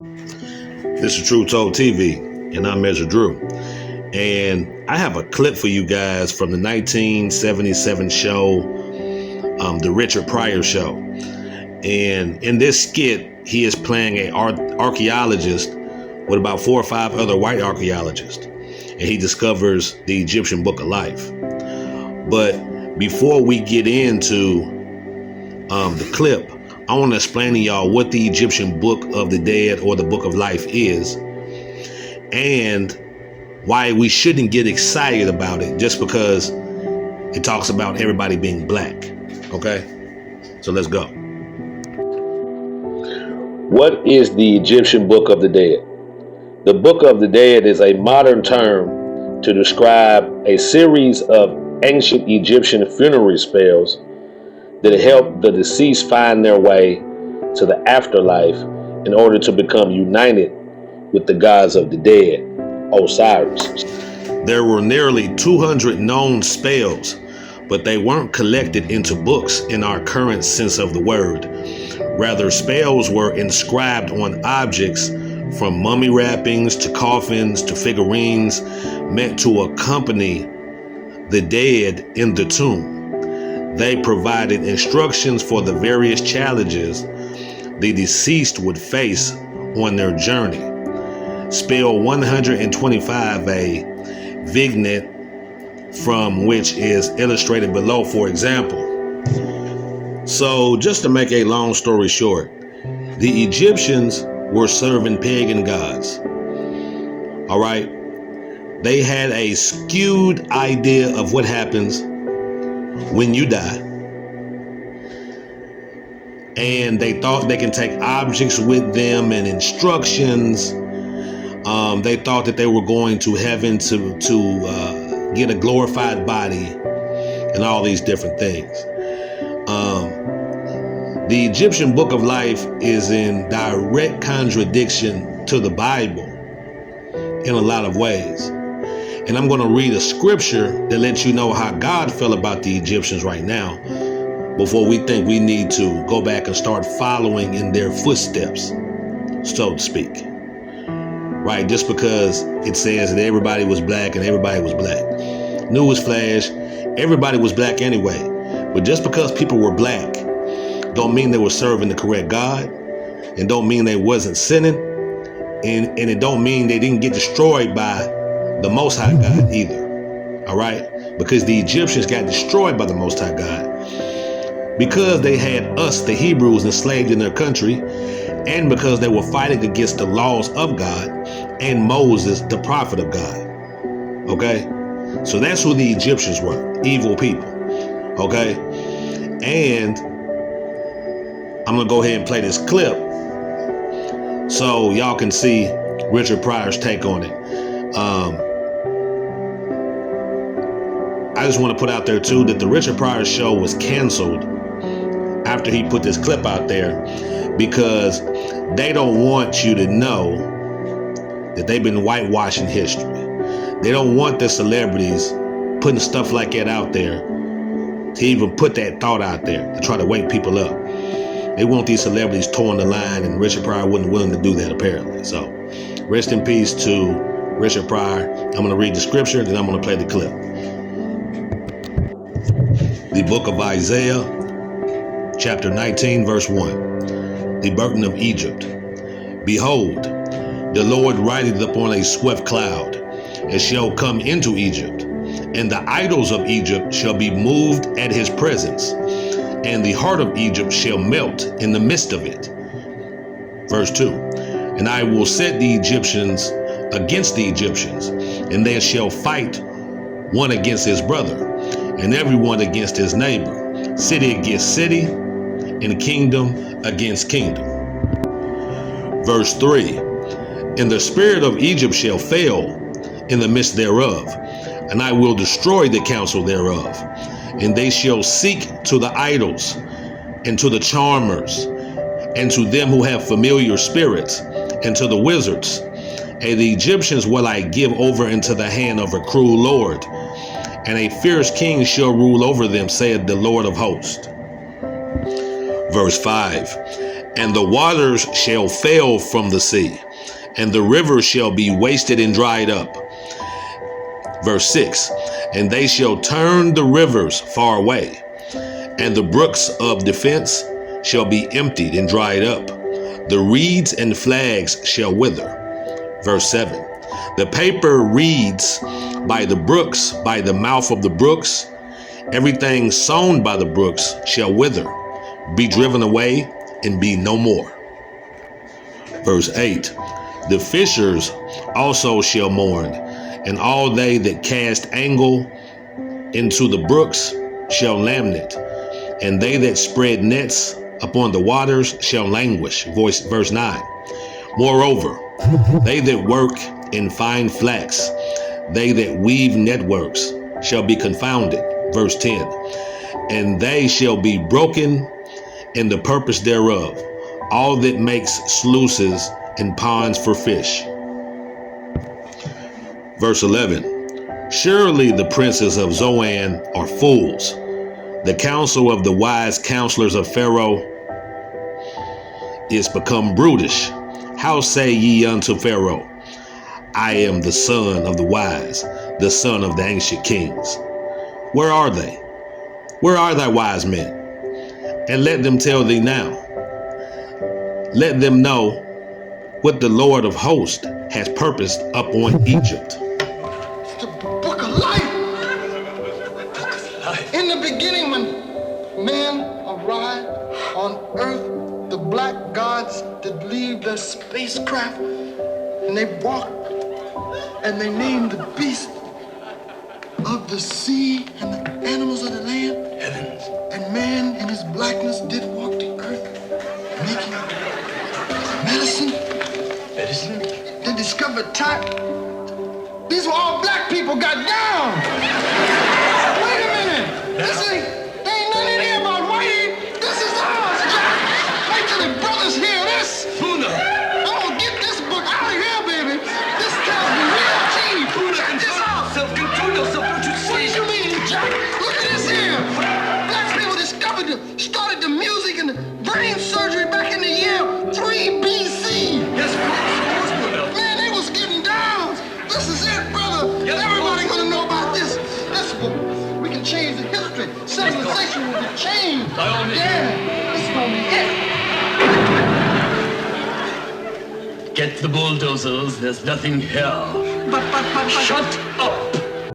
This is True Told TV, and I'm Measure Drew. And I have a clip for you guys from the 1977 show, The Richard Pryor Show. And in this skit, he is playing an archaeologist with about 4 or 5 other white archaeologists. And he discovers the Egyptian Book of Life. But before we get into the clip, I want to explain to y'all what the Egyptian Book of the Dead or the Book of Life is, and why we shouldn't get excited about it just because it talks about everybody being black. Okay? So let's go. What is the Egyptian Book of the Dead? The Book of the Dead is a modern term to describe a series of ancient Egyptian funerary spells that help the deceased find their way to the afterlife in order to become united with the gods of the dead, Osiris. There were nearly 200 known spells, but they weren't collected into books in our current sense of the word. Rather, spells were inscribed on objects from mummy wrappings to coffins to figurines meant to accompany the dead in the tomb. They provided instructions for the various challenges the deceased would face on their journey. Spell 125, a vignette from which is illustrated below, for example. So just to make a long story short, the Egyptians were serving pagan gods. All right. They had a skewed idea of what happens when you die. And they thought they can take objects with them and instructions. They thought that they were going to heaven to get a glorified body and all these different things. The Egyptian Book of Life is in direct contradiction to the Bible in a lot of ways. And I'm going to read a scripture that lets you know how God felt about the Egyptians right now before we think we need to go back and start following in their footsteps, so to speak. Right? Just because it says that everybody was black and everybody was black. Newsflash, everybody was black anyway. But just because people were black don't mean they were serving the correct God, and don't mean they wasn't sinning, and it don't mean they didn't get destroyed by the Most High God either. All right? Because the Egyptians got destroyed by the Most High God because they had us, the Hebrews, enslaved in their country, and because they were fighting against the laws of God and Moses, the prophet of God. Okay? So that's who the Egyptians were, evil people. Okay? And I'm going to go ahead and play this clip so y'all can see Richard Pryor's take on it. I just want to put out there too that the Richard Pryor show was canceled after he put this clip out there because they don't want you to know that they've been whitewashing history. They don't want the celebrities putting stuff like that out there to even put that thought out there to try to wake people up. They want these celebrities towing the line, and Richard Pryor wasn't willing to do that apparently. So rest in peace to Richard Pryor. I'm going to read the scripture, then I'm going to play the clip. The book of Isaiah, chapter 19, verse 1. The burden of Egypt. Behold, the Lord rideth upon a swift cloud, and shall come into Egypt, and the idols of Egypt shall be moved at his presence, and the heart of Egypt shall melt in the midst of it. Verse 2. And I will set the Egyptians against the Egyptians, and they shall fight one against his brother, and everyone against his neighbor, city against city, and kingdom against kingdom. Verse 3. And the spirit of Egypt shall fail in the midst thereof, and I will destroy the counsel thereof. And they shall seek to the idols, and to the charmers, and to them who have familiar spirits, and to the wizards. And the Egyptians will I give over into the hand of a cruel lord, and a fierce king shall rule over them, saith the Lord of hosts. Verse 5. And the waters shall fail from the sea, and the rivers shall be wasted and dried up. Verse 6, and they shall turn the rivers far away, and the brooks of defense shall be emptied and dried up. The reeds and flags shall wither. Verse 7, the paper reeds by the brooks, by the mouth of the brooks, everything sown by the brooks shall wither, be driven away, and be no more. Verse 8, the fishers also shall mourn, and all they that cast angle into the brooks shall lament, and they that spread nets upon the waters shall languish. Verse 9, moreover, they that work in fine flax, they that weave networks shall be confounded. Verse 10, and they shall be broken in the purpose thereof, all that makes sluices and ponds for fish. Verse 11, surely the princes of Zoan are fools, the counsel of the wise counselors of Pharaoh is become brutish. How say ye unto Pharaoh, I am the son of the wise, the son of the ancient kings? Where are they? Where are thy wise men? And let them tell thee now. Let them know what the Lord of hosts has purposed upon Egypt. It's the book of life. Book of life. In the beginning, when man arrived on earth, the black gods did leave their spacecraft, and they walked, and they named the beast of the sea and the animals of the land. Heavens. And man in his blackness did walk the earth, making medicine. Medicine? They discovered type. These were all black people got down. Wait a minute. There ain't nothing in here about whitey. This is ours, Jack. Wait till the brothers hear this. Puna. I'm gonna get this book out of here, baby. This tells me real tea. Puna, control yourself. Don't you say? What you mean, Jack? Look at this here. Black people started the music and the brain surgery back in the year 3 BC. Yes, man, they was getting down. This is it, brother. Yes, everybody gonna know about this. We can change the history. Civilization will be changed. Yeah, this is gonna be it. Get the bulldozers. There's nothing here. Shut up.